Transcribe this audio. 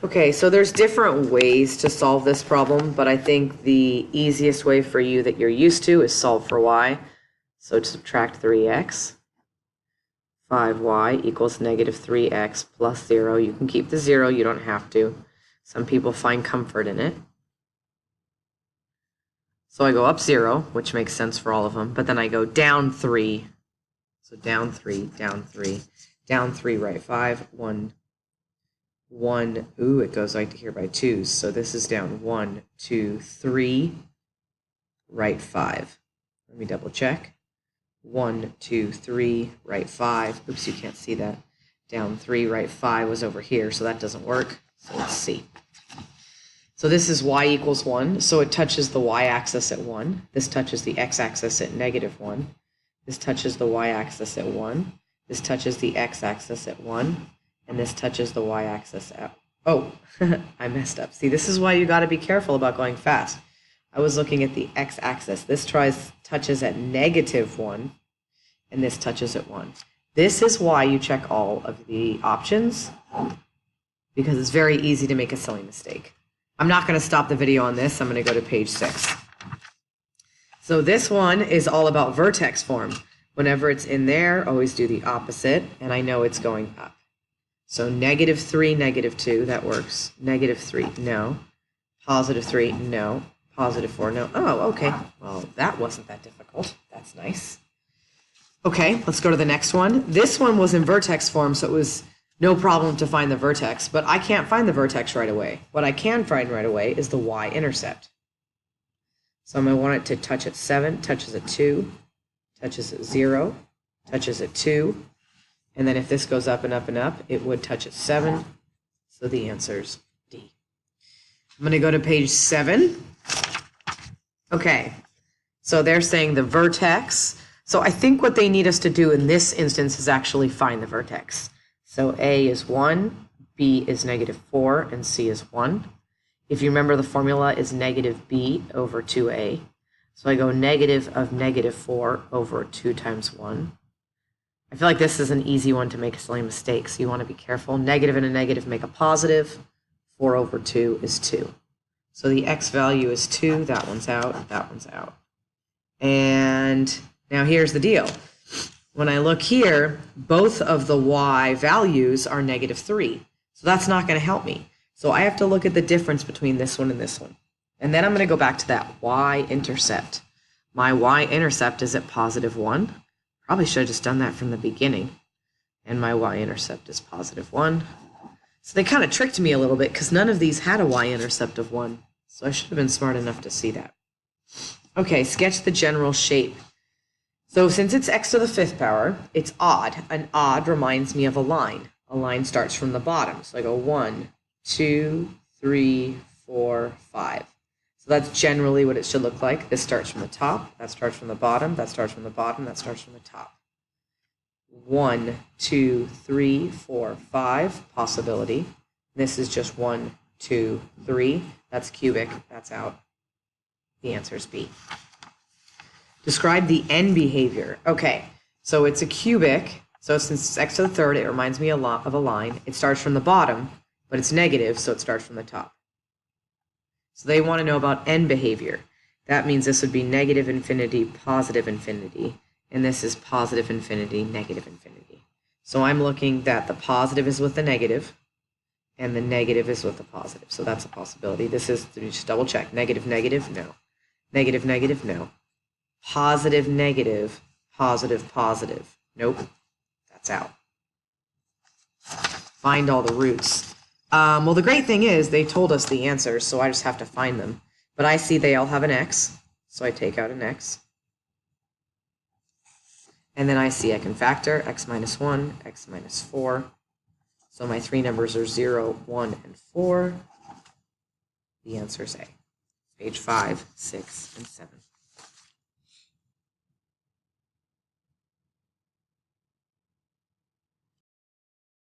Okay, so there's different ways to solve this problem, but I think the easiest way for you that you're used to is solve for y. So to subtract 3x, 5y equals negative 3x plus 0. You can keep the 0, you don't have to. Some people find comfort in it. So I go up 0, which makes sense for all of them, but then I go down 3. So down 3, down 3, down 3, right 5, 1, 1, ooh, it goes right to here by 2s. So this is down 1, 2, 3, right 5. Let me double check. 1, 2, 3, right 5. Oops, you can't see that. Down 3, right 5 was over here, so that doesn't work. So let's see. So this is y equals 1, so it touches the y-axis at 1. This touches the x-axis at negative 1. This touches the y-axis at 1. This touches the x-axis at 1. And this touches the y-axis at... Oh, I messed up. See, this is why you got to be careful about going fast. I was looking at the x-axis. This touches at negative 1, and this touches at 1. This is why you check all of the options, because it's very easy to make a silly mistake. I'm not going to stop the video on this. I'm going to go to page 6. So this one is all about vertex form. Whenever it's in there, always do the opposite, and I know it's going up. So negative 3, negative 2, that works. Negative 3, no. Positive 3, no. Positive 4, no. Oh, okay. Well, that wasn't that difficult. That's nice. Okay, let's go to the next one. This one was in vertex form, so it was no problem to find the vertex, but I can't find the vertex right away. What I can find right away is the y-intercept. So I'm going to want it to touch at 7, touches at 2, touches at 0, touches at 2, and then if this goes up and up and up, it would touch at 7, so the answer's D. I'm going to go to page 7. Okay, so they're saying the vertex. So I think what they need us to do in this instance is actually find the vertex. So A is 1, B is negative 4, and C is 1. If you remember, the formula is negative B over 2A. So I go negative of negative 4 over 2 times 1. I feel like this is an easy one to make a silly mistake, so you want to be careful. Negative and a negative make a positive. 4 over 2 is 2. So the x value is 2. That one's out. That one's out. And now here's the deal. When I look here, both of the y values are negative 3. So that's not going to help me. So I have to look at the difference between this one and this one. And then I'm going to go back to that y-intercept. My y-intercept is at positive 1. Probably should have just done that from the beginning. And my y-intercept is positive 1. So they kind of tricked me a little bit because none of these had a y-intercept of 1. So I should have been smart enough to see that. Okay, sketch the general shape. So since it's x to the 5th power, it's odd. An odd reminds me of a line. A line starts from the bottom. So I go 1, 2, 3, 4, 5. So that's generally what it should look like. This starts from the top, that starts from the bottom, that starts from the bottom, that starts from the top. 1, 2, 3, 4, 5, possibility. This is just 1, 2, 3. That's cubic, that's out. The answer is B. Describe the end behavior. Okay, so it's a cubic. So since it's x to the 3rd, it reminds me a lot of a line. It starts from the bottom, but it's negative, so it starts from the top. So they want to know about end behavior. That means this would be negative infinity, positive infinity, and this is positive infinity, negative infinity. So I'm looking that the positive is with the negative, and the negative is with the positive. So that's a possibility. This is, just double check, negative, negative, no. Negative, negative, no. Positive, negative, positive, positive. Nope, that's out. Find all the roots. Well, the great thing is they told us the answers, so I just have to find them. But I see they all have an x, so I take out an x. And then I see I can factor x minus 1, x minus 4. So my 3 numbers are 0, 1, and 4. The answer is A. Page 5, 6, and 7.